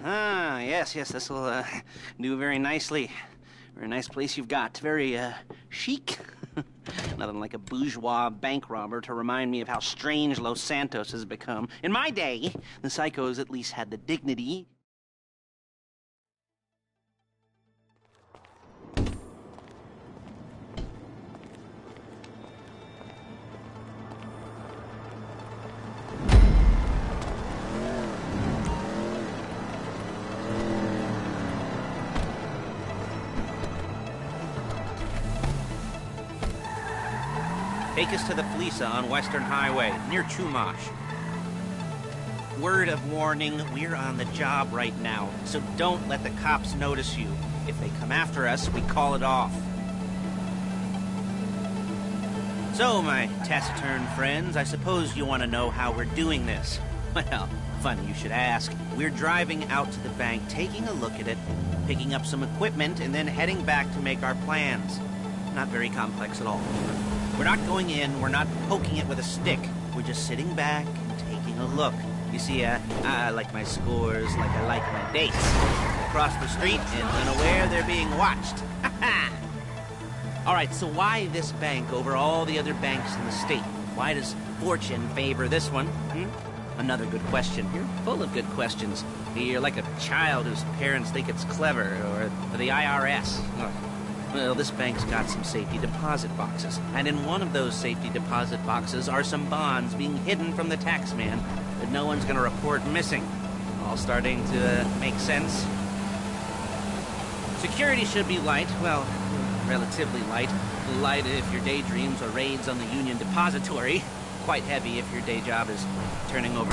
Yes, this'll do very nicely. Very nice place you've got. Very chic. Nothing like a bourgeois bank robber to remind me of how strange Los Santos has become. In my day, the psychos at least had the dignity. Take us to the Felisa on Western Highway, near Chumash. Word of warning, we're on the job right now, so don't let the cops notice you. If they come after us, we call it off. So, my taciturn friends, I suppose you want to know how we're doing this. Well, funny you should ask. We're driving out to the bank, taking a look at it, picking up some equipment, and then heading back to make our plans. Not very complex at all. We're not going in, we're not poking it with a stick. We're just sitting back and taking a look. You see, I like my scores like I like my dates. Across the street and unaware they're being watched. All right, so why this bank over all the other banks in the state? Why does fortune favor this one? Another good question. You're full of good questions. You're like a child whose parents think it's clever, or the IRS. Well, this bank's got some safety deposit boxes, and in one of those safety deposit boxes are some bonds being hidden from the tax man that no one's gonna report missing. All starting to make sense? Security should be light, well, relatively light. Light if your daydreams are raids on the Union Depository. Quite heavy if your day job is turning over...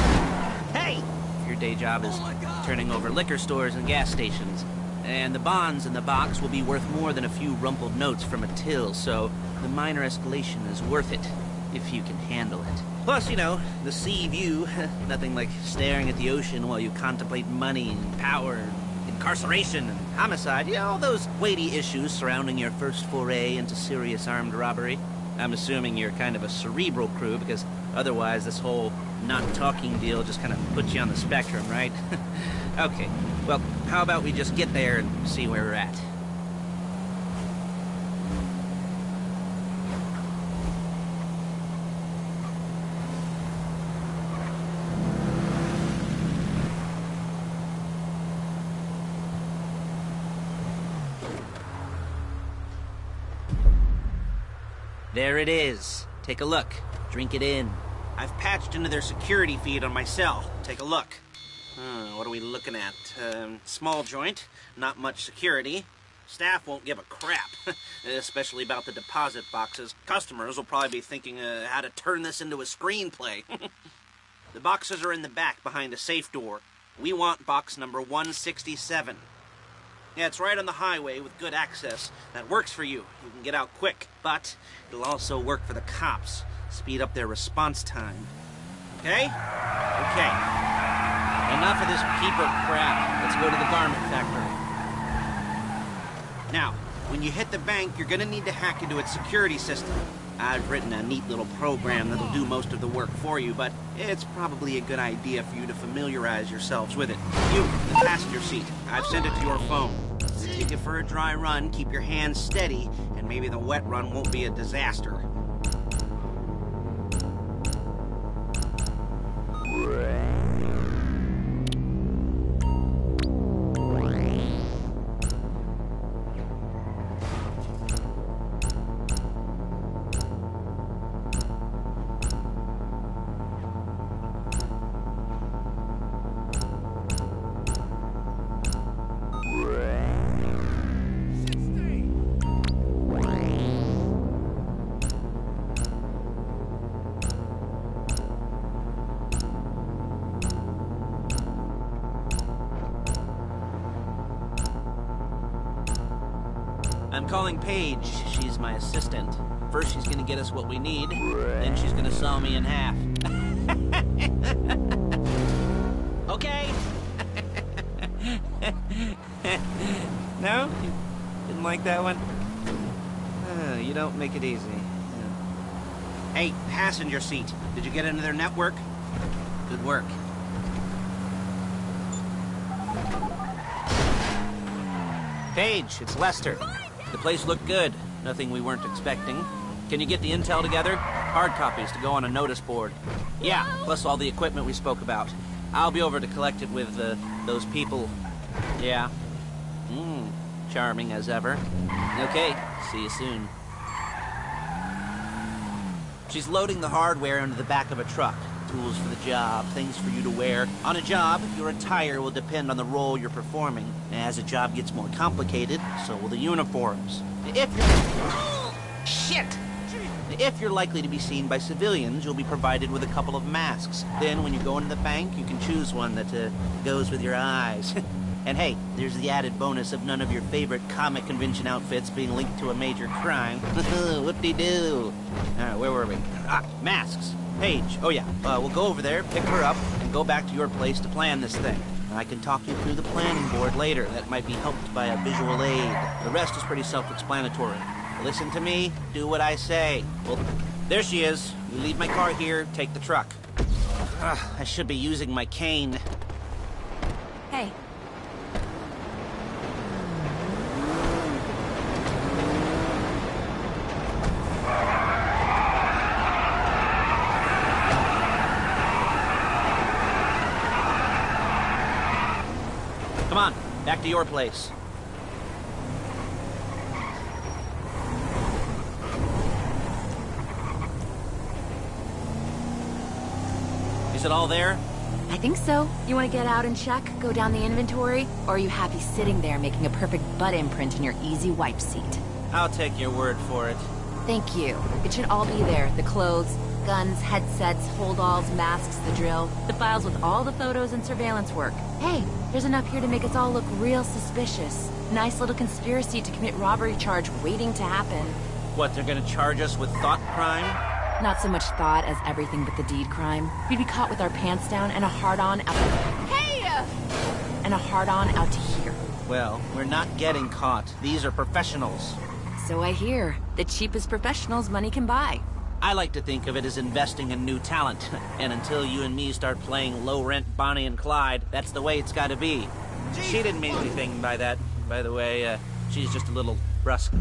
Hey! If your day job is turning over liquor stores and gas stations. And the bonds in the box will be worth more than a few rumpled notes from a till, so the minor escalation is worth it, if you can handle it. Plus, you know, the sea view, nothing like staring at the ocean while you contemplate money and power, and incarceration and homicide, you know, all those weighty issues surrounding your first foray into serious armed robbery. I'm assuming you're kind of a cerebral crew, because otherwise this whole not talking deal just kind of puts you on the spectrum, right? Okay, well, how about we just get there and see where we're at? There it is. Take a look. Drink it in. I've patched into their security feed on my cell. Take a look. What are we looking at? Small joint, not much security. Staff won't give a crap, especially about the deposit boxes. Customers will probably be thinking how to turn this into a screenplay. The boxes are in the back behind a safe door. We want box number 167. Yeah, it's right on the highway with good access. That works for you. You can get out quick, but it'll also work for the cops. Speed up their response time. Okay? Okay. Enough of this peeper crap. Let's go to the garment factory. Now, when you hit the bank, you're gonna need to hack into its security system. I've written a neat little program that'll do most of the work for you, but it's probably a good idea for you to familiarize yourselves with it. You, in the passenger seat, I've sent it to your phone. Take it for a dry run, keep your hands steady, and maybe the wet run won't be a disaster. I'm calling Paige. She's my assistant. First she's gonna get us what we need, then she's gonna saw me in half. Okay? No? You didn't like that one? You don't make it easy. Hey, passenger seat. Did you get into their network? Good work. Paige, it's Lester. The place looked good. Nothing we weren't expecting. Can you get the intel together? Hard copies to go on a notice board. Yeah, plus all the equipment we spoke about. I'll be over to collect it with, those people. Yeah. Charming as ever. Okay, see you soon. She's loading the hardware into the back of a truck. Tools for the job, things for you to wear. On a job, your attire will depend on the role you're performing. As a job gets more complicated, so will the uniforms. If you're likely to be seen by civilians, you'll be provided with a couple of masks. Then, when you go into the bank, you can choose one that goes with your eyes. And hey, there's the added bonus of none of your favorite comic convention outfits being linked to a major crime. Whoop-de-doo. Alright, where were we? Masks. Paige. Oh yeah, we'll go over there, pick her up, and go back to your place to plan this thing. I can talk you through the planning board later. That might be helped by a visual aid. The rest is pretty self-explanatory. Listen to me, do what I say. Well, there she is. You leave my car here, take the truck. I should be using my cane. Hey. Come on, back to your place. Is it all there? I think so. You want to get out and check? Go down the inventory? Or are you happy sitting there making a perfect butt imprint in your easy wipe seat? I'll take your word for it. Thank you. It should all be there. The clothes, guns, headsets, hold-alls, masks, the drill. The files with all the photos and surveillance work. Hey, there's enough here to make us all look real suspicious. Nice little conspiracy to commit robbery charge waiting to happen. What, they're gonna charge us with thought crime? Not so much thought as everything but the deed crime. We'd be caught with our pants down and a hard-on out... Hey! And a hard-on out to here. Well, we're not getting caught. These are professionals. So I hear. The cheapest professionals money can buy. I like to think of it as investing in new talent. And until you and me start playing low-rent Bonnie and Clyde, that's the way it's gotta be. She didn't mean anything by that, by the way. She's just a little brusque.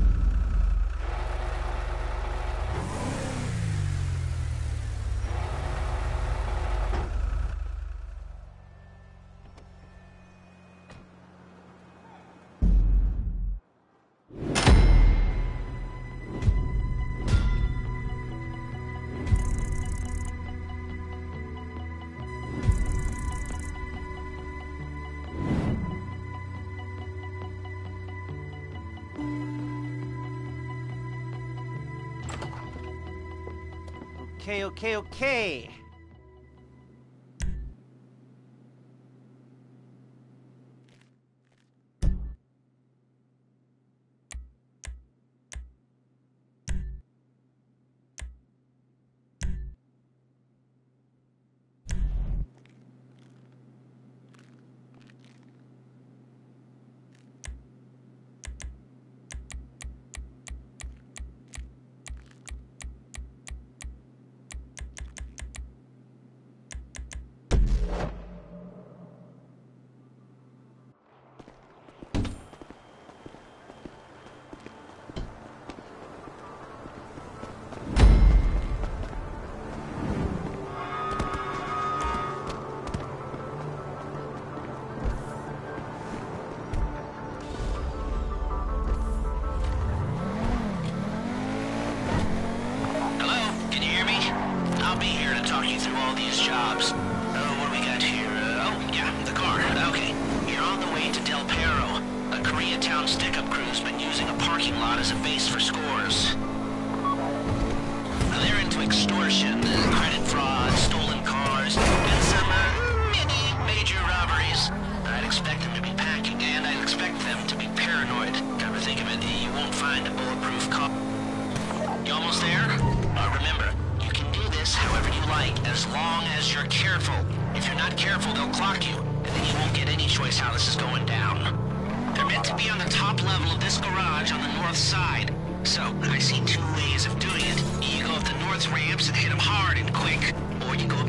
Okay.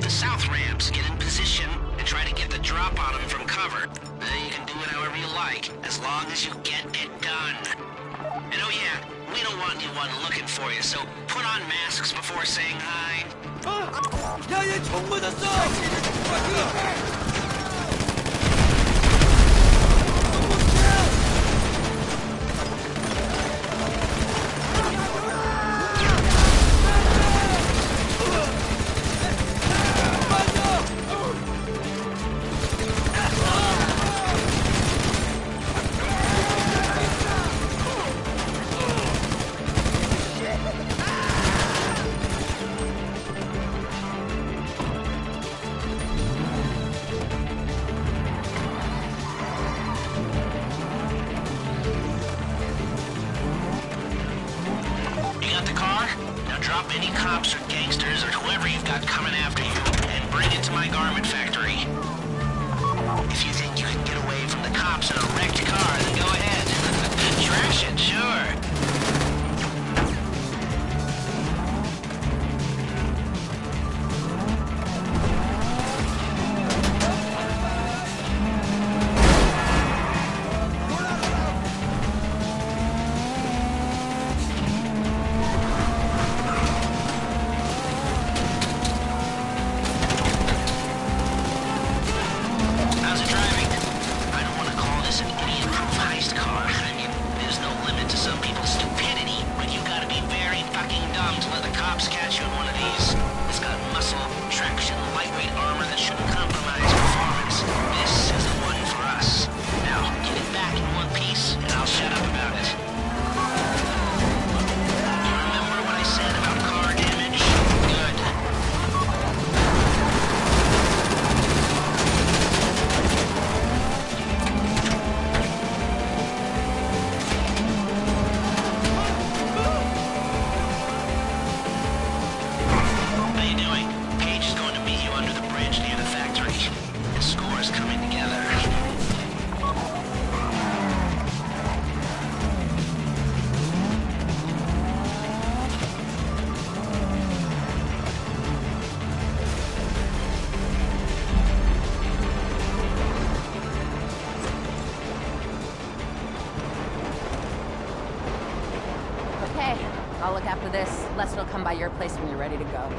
South ramps, get in position, and try to get the drop on them from cover. You can like, as long as you get it done. And oh yeah, we don't want anyone looking for you, so put on masks before saying hi. 야, 얘 총 맞았어! Drop any cops or gangsters or whoever you've got coming after you, and bring it to my garment factory. If you think you can get away from the cops in a wrecked car, then go ahead. Trash it, sure. I'll look after this. Lester will come by your place when you're ready to go.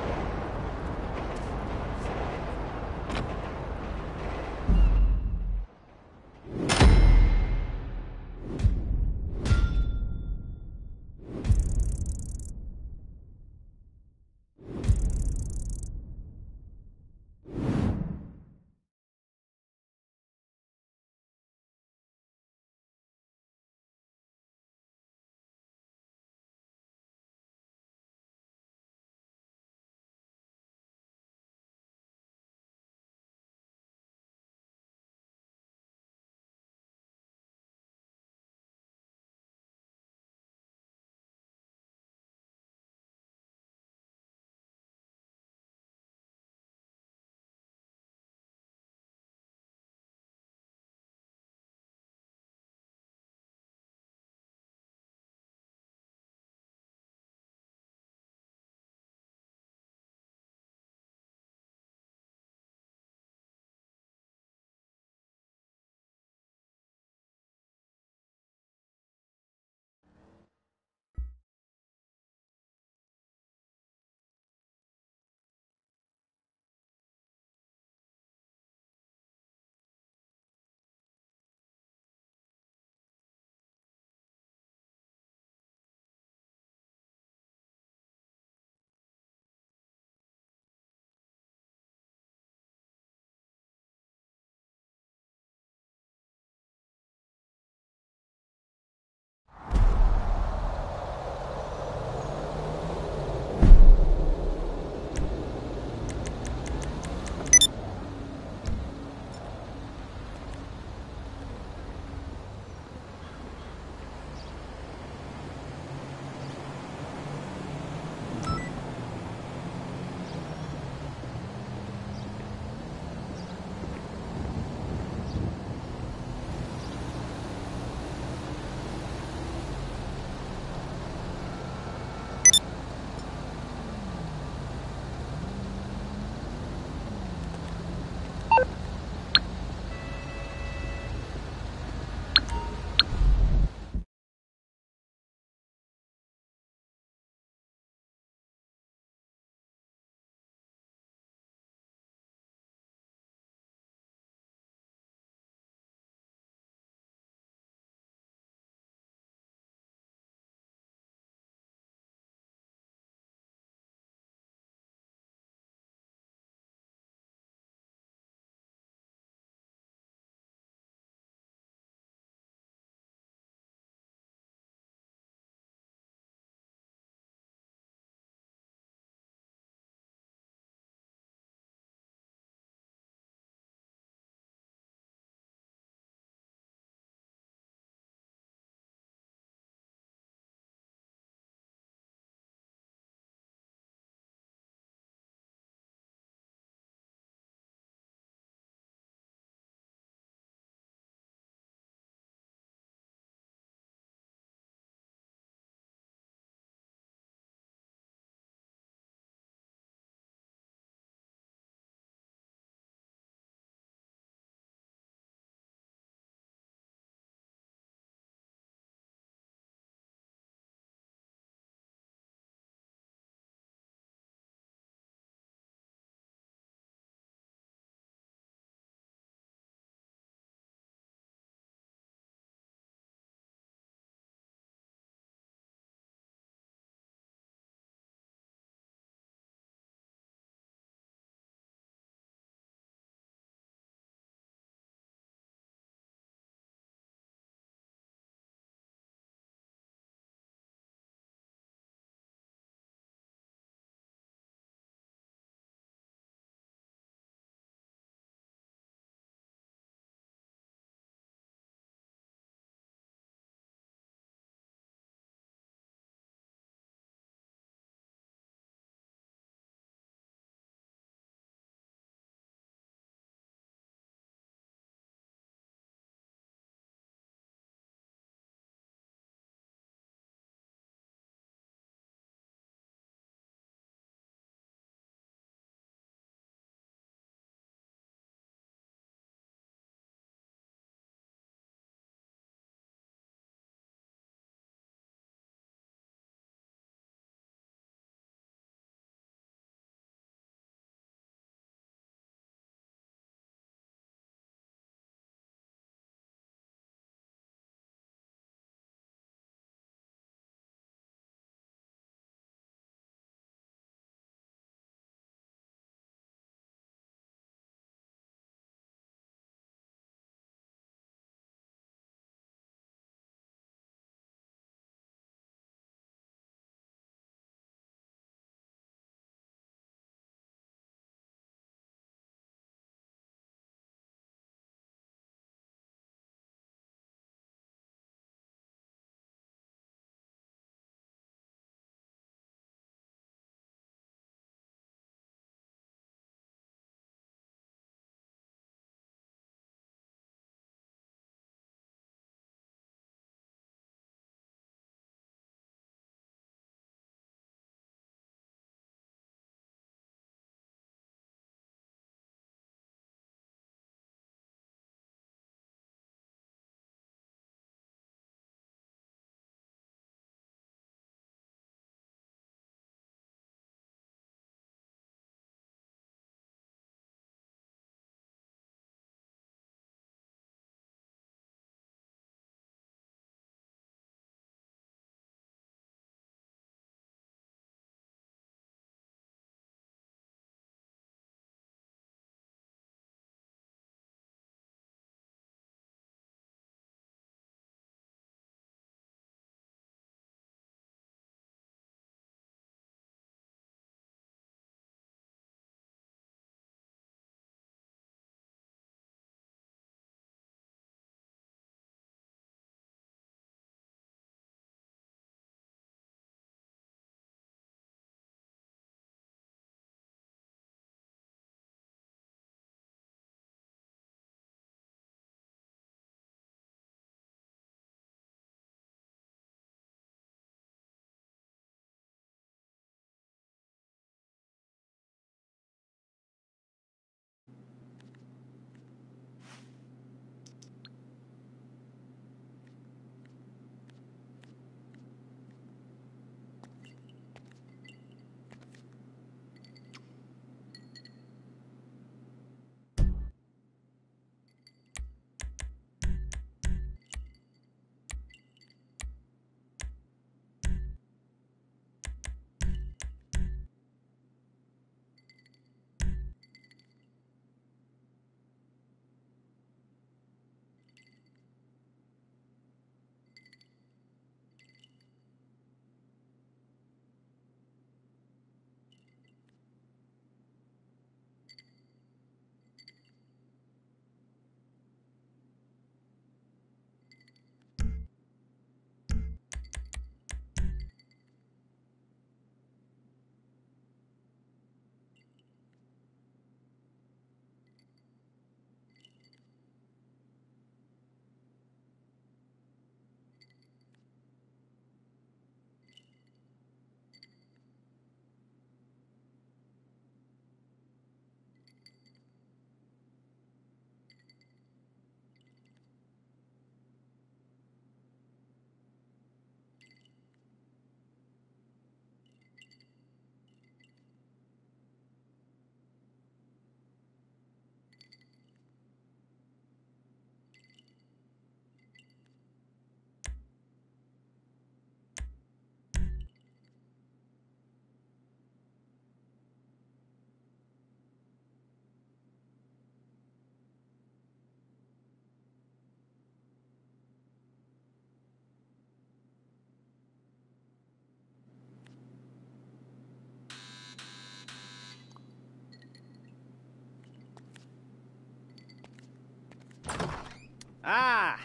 Ah,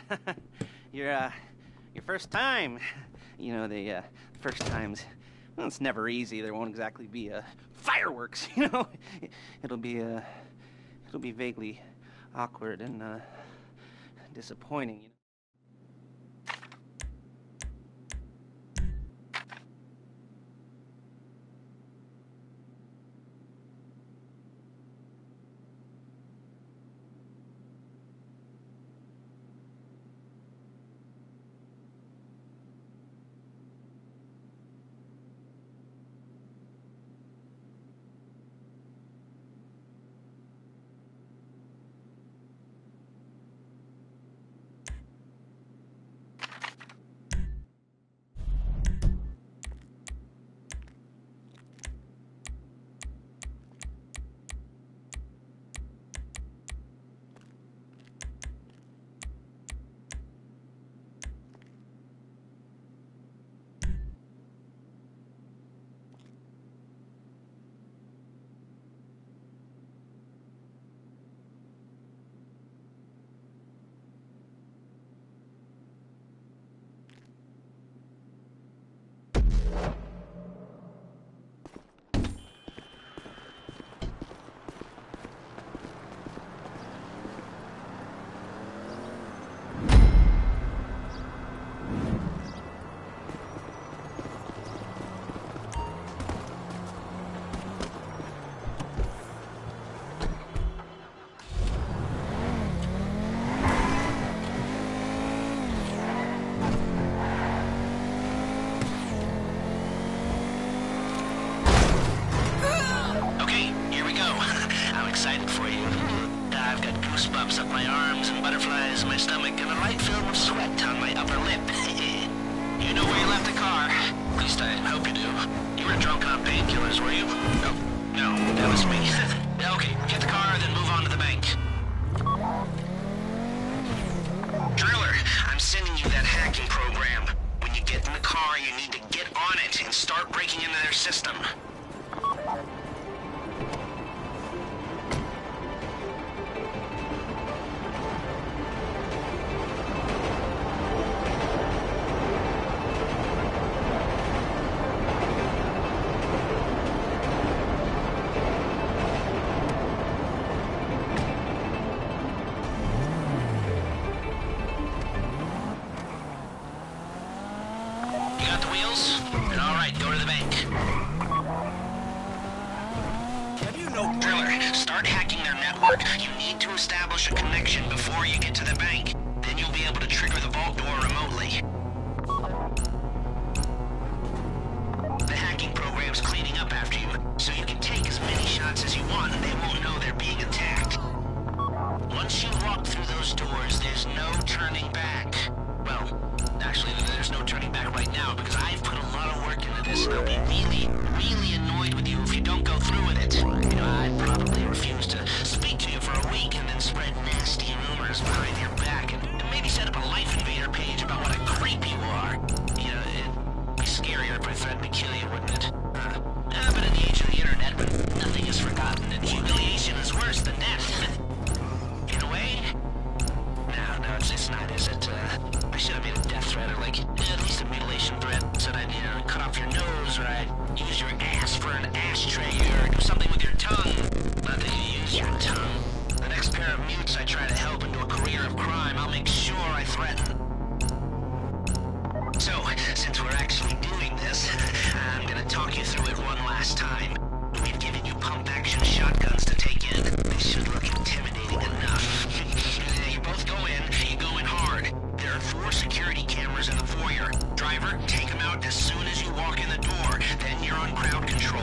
your first time. You know, the first times, well, it's never easy. There won't exactly be fireworks, you know. It'll be vaguely awkward and disappointing, you know. Goosebumps up my arms and butterflies in my stomach and a light film of sweat on my upper lip. You know where you left the car? At least I hope you do. You were drunk on painkillers, were you? No, that was me. Okay, get the car, then move on to the bank. Driller, I'm sending you that hacking program. When you get in the car, you need to get on it and start breaking into their system. Alright, go to the bank. Have you no... Driller, start hacking their network. You need to establish a connection before you get to the bank. Then you'll be able to trigger the vault door remotely. The hacking program's cleaning up after you, so you can take as many shots as you want and they won't know they're being attacked. Once you walk through those doors, there's no turning back. Well, actually, there's no turning back right now because I've put a lot of work into this and I'll be really, really annoyed with you if you don't go through with it. You know, I'd probably refuse to speak to you for a week and then spread nasty rumors behind your back and maybe set up a Life Invader page about what a creep you are. You know, it'd be scarier if I threatened to kill you, wouldn't it? But in the age of the internet, when nothing is forgotten and humiliation is worse than death. In a way? No, it's not, is it? I should have made a death threat, or like, at least a mutilation threat. Said I'd, cut off your nose, or I'd use your ass for an ashtray, or do something with your tongue. Not that you use your tongue. The next pair of mutes I try to help into a career of crime, I'll make sure I threaten. So, since we're actually doing this, I'm gonna talk you through it one last time. We've given you pump-action shotguns to take in. They should look intimidating enough. You both go in, you go in hard. There are 4 security cameras in the foyer. Driver, take them out as soon as you walk in the door. Then you're on crowd control.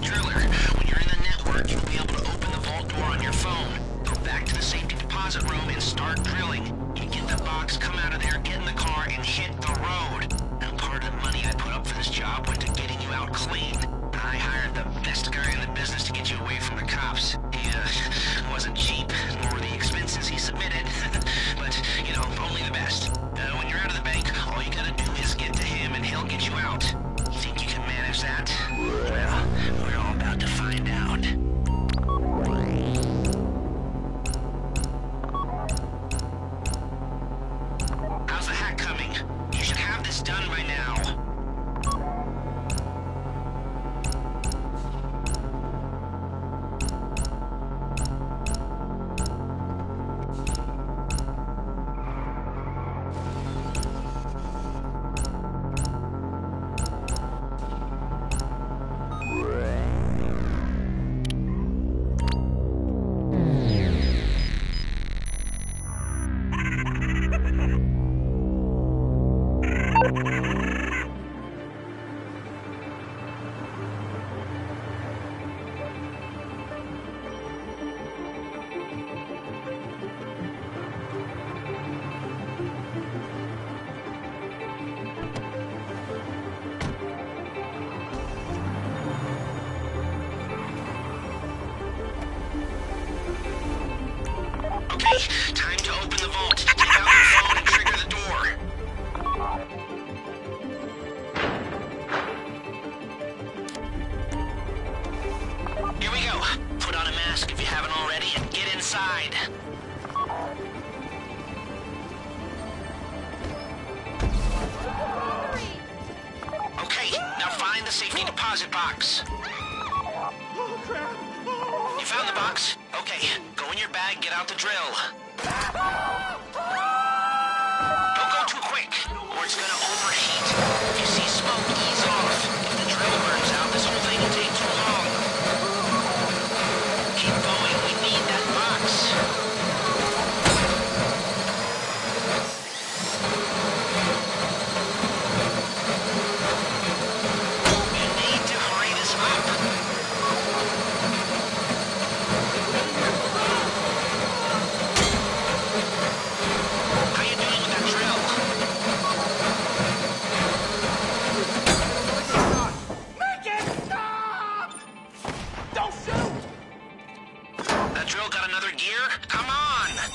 Driller, when you're in the network, you'll be able to open the vault door on your phone. Go back to the safety deposit room and start drilling. You get the box, come out of there, get in the car, and hit the road. Now, part of the money I put up for this job went to getting you out clean. I hired the best guy in the business to get you away from the cops. He, wasn't cheap, nor were the expenses he submitted. But, only the best. When you're out of the bank, all you gotta do is get to him and he'll get you out. You think you can manage that? Well, we're all about to find out. Okay, time to open the vault. Take out your phone and trigger the door. Here we go. Put on a mask if you haven't already and get inside. Okay, now find the safety deposit box. Oh, crap! You found the box? Okay, go in your bag, get out the drill. Don't go too quick, or it's gonna overheat. If you see smoke, ease off. If the drill burns out, this whole thing will take too long. Keep going, we need that box. You need to hurry this up. How you doing with that drill? Make it stop! Don't shoot! That drill got another gear? Come on! This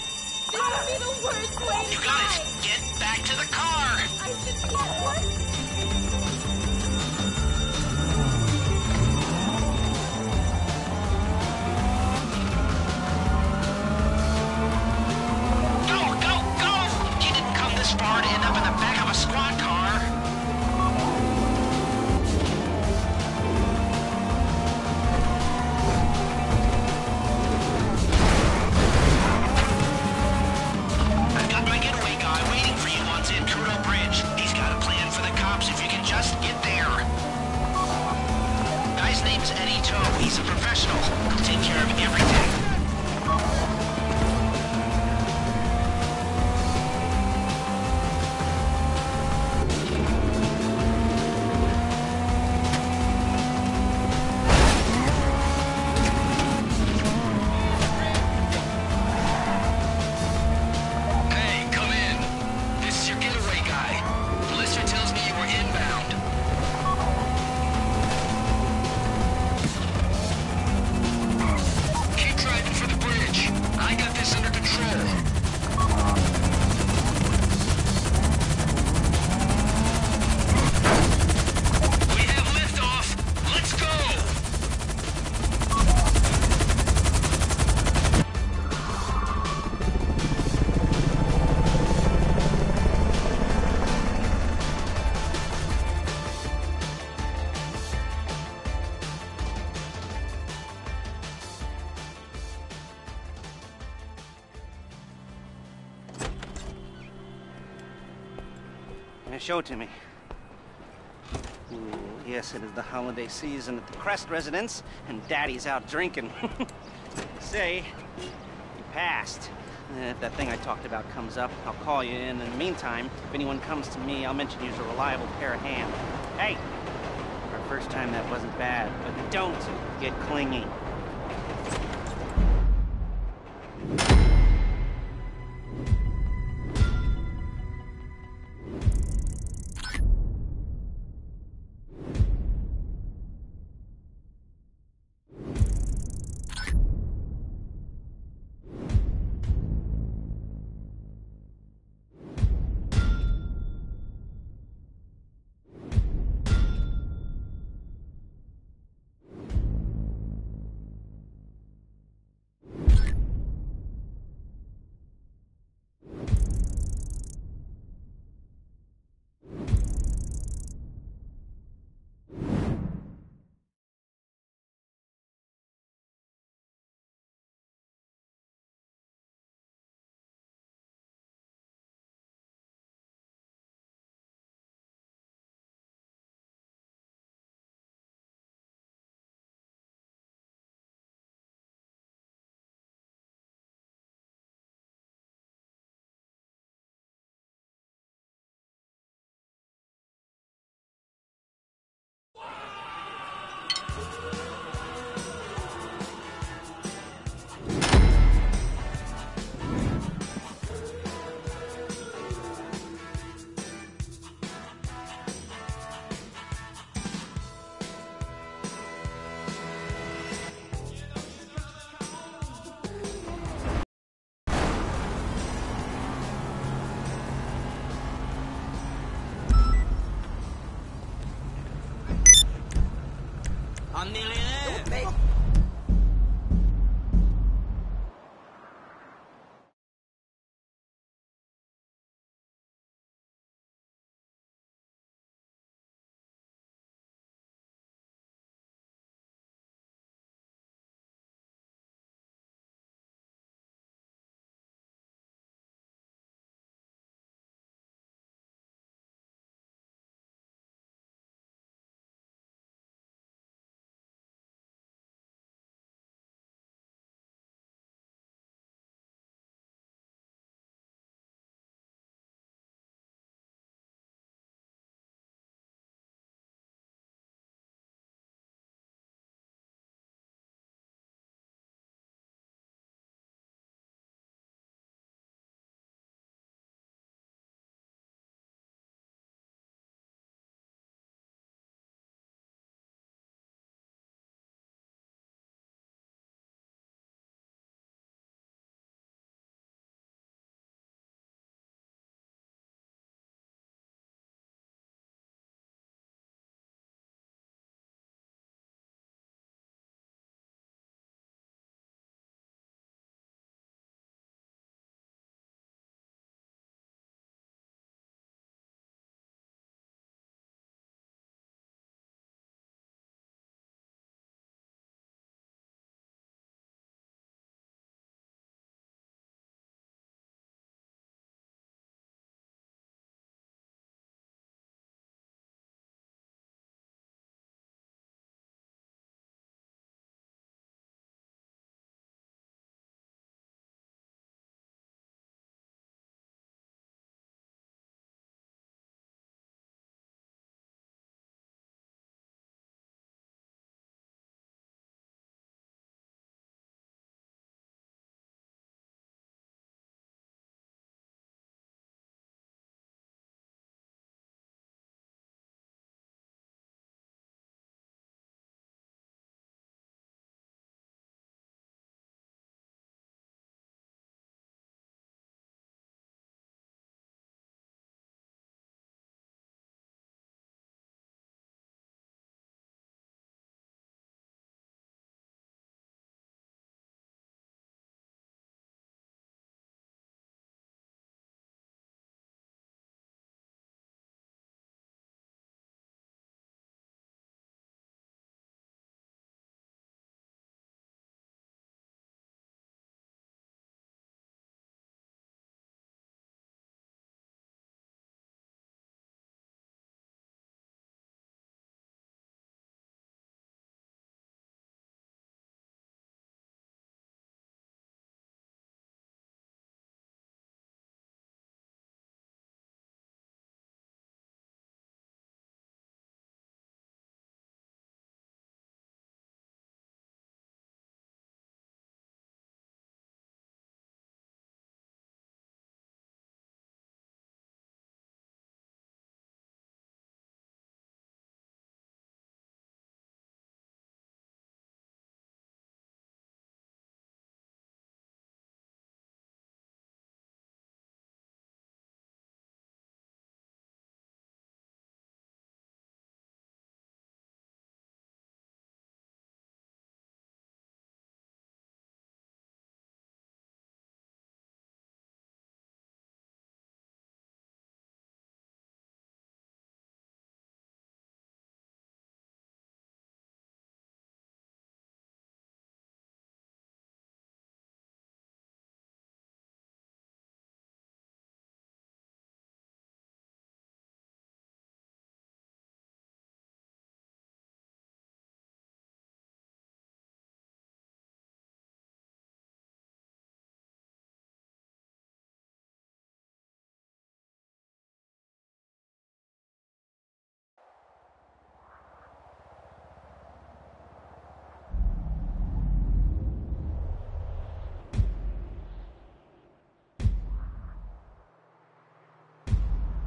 would be the worst way to You got die. it! Get back to the car! I should get one. Go, go, go! You didn't come this far to end up in the back of a squad car. I've got my getaway guy waiting for you on Zancudo Bridge. He's got a plan for the cops if you can just get there. Guy's name's Eddie Toe. He's a professional. He'll take care of everything. Hey, come in. This is your getaway guy. Blister tells me you were inbound. Keep driving for the bridge. I got this under control. We have liftoff. Let's go. Now show it to me. Ooh, yes, it is the holiday season at the Crest residence, and Daddy's out drinking. Say, you passed. If that thing I talked about comes up, I'll call you in. In the meantime, if anyone comes to me, I'll mention you as a reliable pair of hands. Hey, our first time that wasn't bad, but don't get clingy. 웬일이네?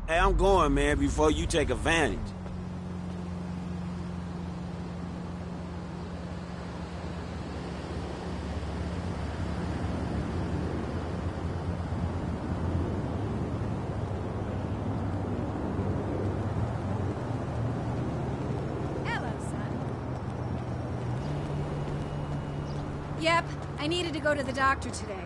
Hey, I'm going, man, before you take advantage. Hello, son. Yep, I needed to go to the doctor today.